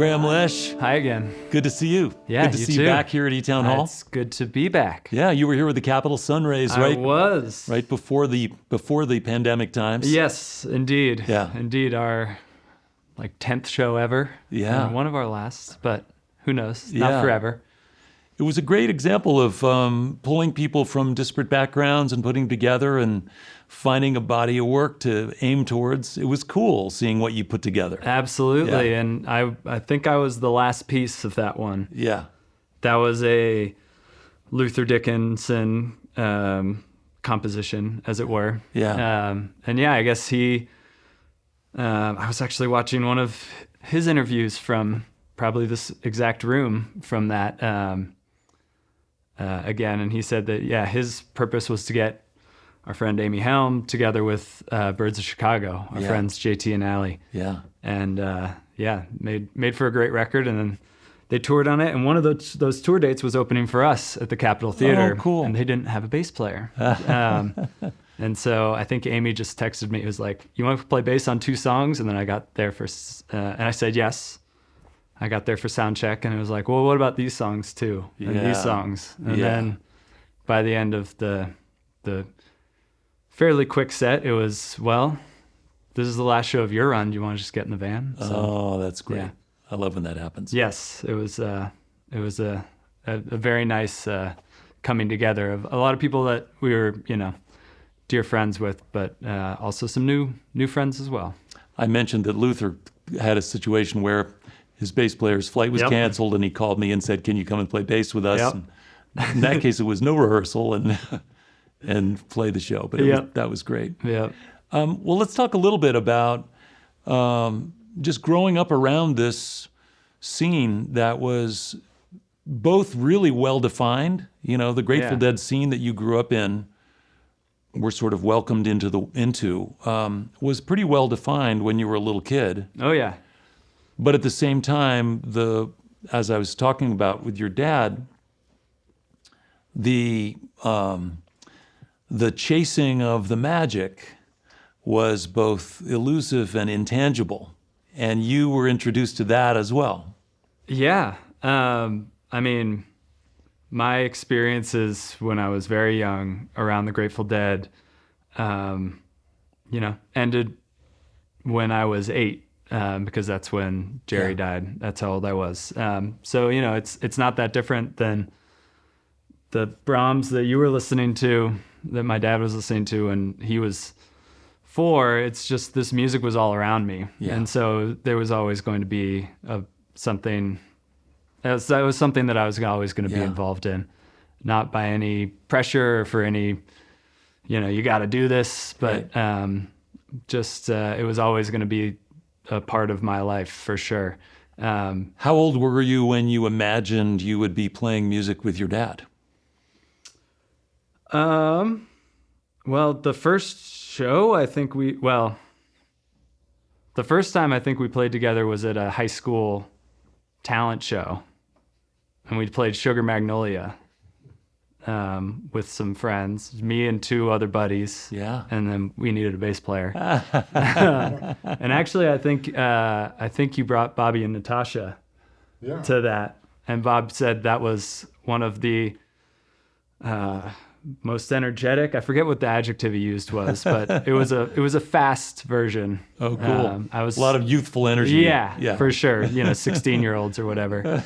Grahame Lesh. Hi again. Good to see you. Yeah, good to you see too. you back here at eTown Hall. It's good to be back. Yeah, you were here with the Capitol Sunrays, right? I was. Right before the pandemic times. Yes, indeed. Yeah. Indeed, our 10th show ever. Yeah. One of our last, but who knows? Yeah. Not forever. It was a great example of pulling people from disparate backgrounds and putting them together and finding a body of work to aim towards. It was cool seeing what you put together. Absolutely. Yeah. And I think I was the last piece of that one. Yeah. That was a Luther Dickinson composition, as it were. Yeah. And yeah, I guess I was actually watching one of his interviews from probably this exact room from that again. And he said that, yeah, his purpose was to get our friend Amy Helm together with Birds of Chicago, our friends JT and Allie. Yeah. And made for a great record. And then they toured on it. And one of those tour dates was opening for us at the Capitol Theater. Oh, cool. And they didn't have a bass player. And so I think Amy just texted me. It was like, you want to play bass on 2 songs? And then I got there and I said yes. I got there for sound check, and it was like, well, what about these songs too? And these songs. And then by the end of the fairly quick set, it was, well, this is the last show of your run. Do you want to just get in the van? So, Oh, that's great. yeah. I love when that happens. Yes, it was a very nice coming together of a lot of people that we were, dear friends with, but also some new friends as well. I mentioned that Luther had a situation where his bass player's flight was canceled, and he called me and said, "Can you come and play bass with us?" And in that case, it was no rehearsal and play the show, but that was great. Yeah. Well, let's talk a little bit about just growing up around this scene that was both really well defined. The Grateful Dead scene that you grew up in, were sort of welcomed into was pretty well defined when you were a little kid. Oh yeah. But at the same time, as I was talking about with your dad, the chasing of the magic was both elusive and intangible, and you were introduced to that as well. Yeah. I mean, my experiences when I was very young around the Grateful Dead, ended when I was 8. Because that's when Jerry died. That's how old I was. So it's not that different than the Brahms that you were listening to, that my dad was listening to when he was 4. It's just this music was all around me, and so there was always going to be something. That was something that I was always going to be involved in, not by any pressure or for any, you got to do this, but it was always going to be a part of my life for sure. How old were you when you imagined you would be playing music with your dad? Well, the first time I think we played together was at a high school talent show, and we played Sugar Magnolia with some friends, me and 2 other buddies. Yeah. And then we needed a bass player. And actually, I think you brought Bobby and Natasha to that. And Bob said that was one of the most energetic. I forget what the adjective he used was, but it was a fast version. Oh, cool. I was a lot of youthful energy. Yeah, for sure. 16-year-olds or whatever.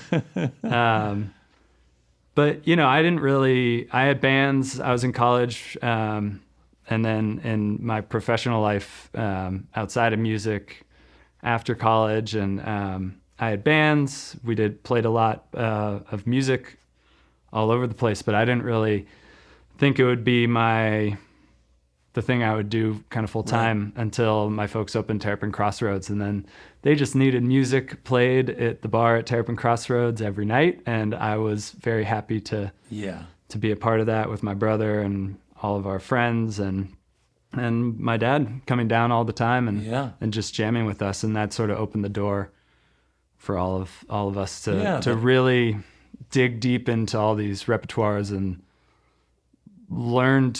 But, I had bands. I was in college, and then in my professional life outside of music after college, and I had bands. We played a lot of music all over the place, but I didn't really think it would be the thing I would do kind of full time until my folks opened Terrapin Crossroads, and then they just needed music played at the bar at Terrapin Crossroads every night, and I was very happy to be a part of that with my brother and all of our friends and my dad coming down all the time and just jamming with us, and that sort of opened the door for all of us to really dig deep into all these repertoires and learn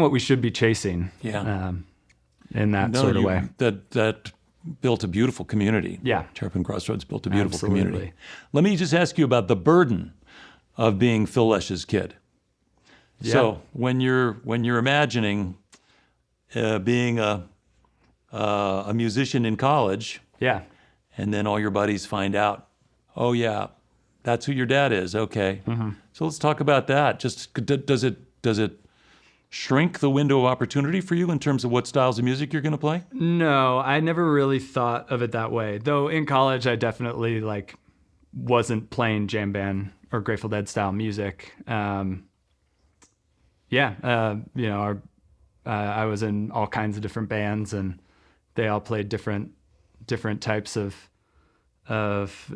what we should be chasing in that sort of way. That built a beautiful community. Yeah. Terrapin Crossroads built a beautiful Absolutely. community. Let me just ask you about the burden of being Phil Lesh's kid. Yeah. So when you're imagining being a musician in college, Yeah. and then all your buddies find out, oh yeah, that's who your dad is. Okay. So let's talk about that. Just does it shrink the window of opportunity for you in terms of what styles of music you're going to play? No, I never really thought of it that way. Though in college, I definitely wasn't playing jam band or Grateful Dead style music. I was in all kinds of different bands, and they all played different types of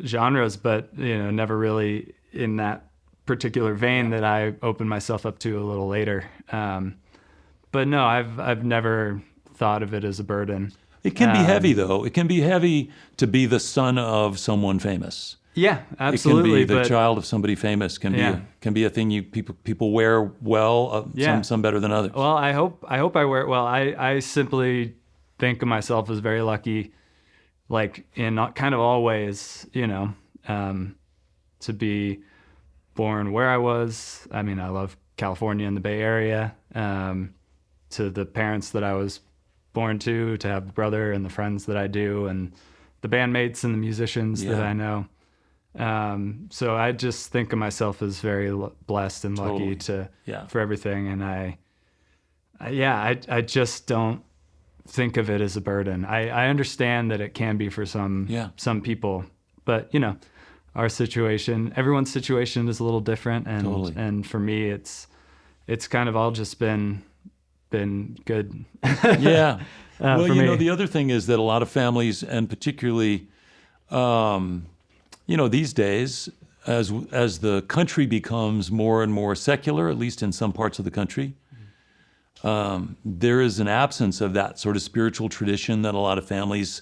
genres, but never really in that particular vein that I opened myself up to a little later. But no, I've never thought of it as a burden. It can be heavy, though. It can be heavy to be the son of someone famous. Yeah, absolutely. It can be the child of somebody famous. Can be a thing people wear well. Some better than others. Well, I hope I wear it well. I simply think of myself as very lucky, in kind of all ways, to be born where I was. I mean, I love California and the Bay Area. To the parents that I was born to have the brother and the friends that I do, and the bandmates and the musicians that I know. So I just think of myself as very blessed and lucky for everything. And I just don't think of it as a burden. I understand that it can be for some people, but everyone's situation is a little different. And for me, it's kind of all just been good. Yeah. Well, for me. The other thing is that a lot of families, and particularly, these days, as the country becomes more and more secular, at least in some parts of the country, there is an absence of that sort of spiritual tradition that a lot of families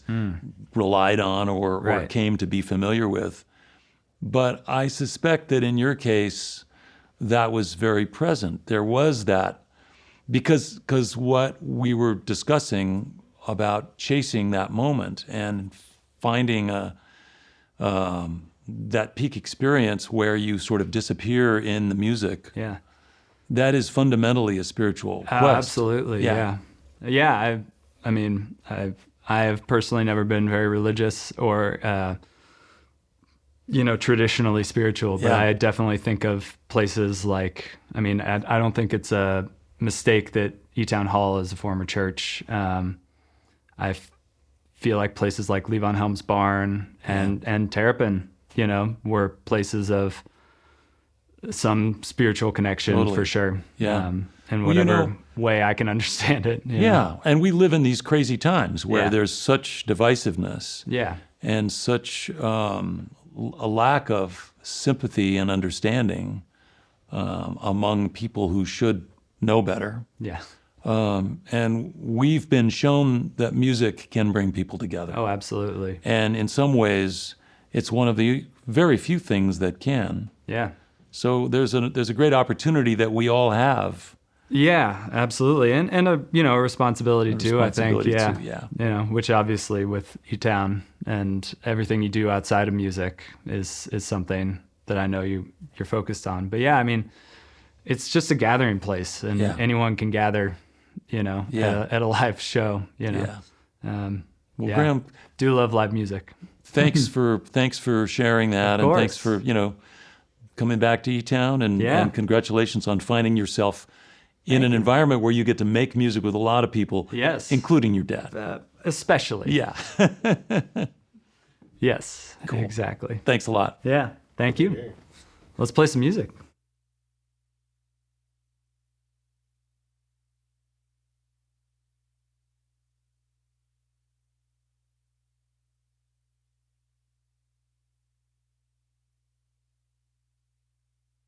relied on or came to be familiar with. But I suspect that in your case, that was very present. There was that, because what we were discussing about chasing that moment and finding that peak experience where you sort of disappear in the music. Yeah. That is fundamentally a spiritual quest. Absolutely. Yeah. I mean, I have personally never been very religious or, traditionally spiritual, but I definitely think of places I don't think it's a mistake that eTown Hall is a former church. I feel like places like Levon Helm's Barn and Terrapin, were places of some spiritual connection for sure. Yeah. In whatever way I can understand it. Yeah. And we live in these crazy times where there's such divisiveness. Yeah. And such a lack of sympathy and understanding among people who should know better. Yeah. And we've been shown that music can bring people together. Oh, absolutely. And in some ways, it's one of the very few things that can. Yeah. So there's a great opportunity that we all have. Yeah, absolutely. And a responsibility too, I think. Yeah. Which obviously with eTown and everything you do outside of music is something that I know you're focused on. But yeah, I mean, it's just a gathering place, and anyone can gather, at a live show, Yeah. Grahame, do love live music. Thanks for sharing that, and thanks for coming back to eTown, and congratulations on finding yourself in an environment where you get to make music with a lot of people, including your dad, especially. Yeah. Yes. Cool. Exactly. Thanks a lot. Yeah. Thank you. Let's play some music.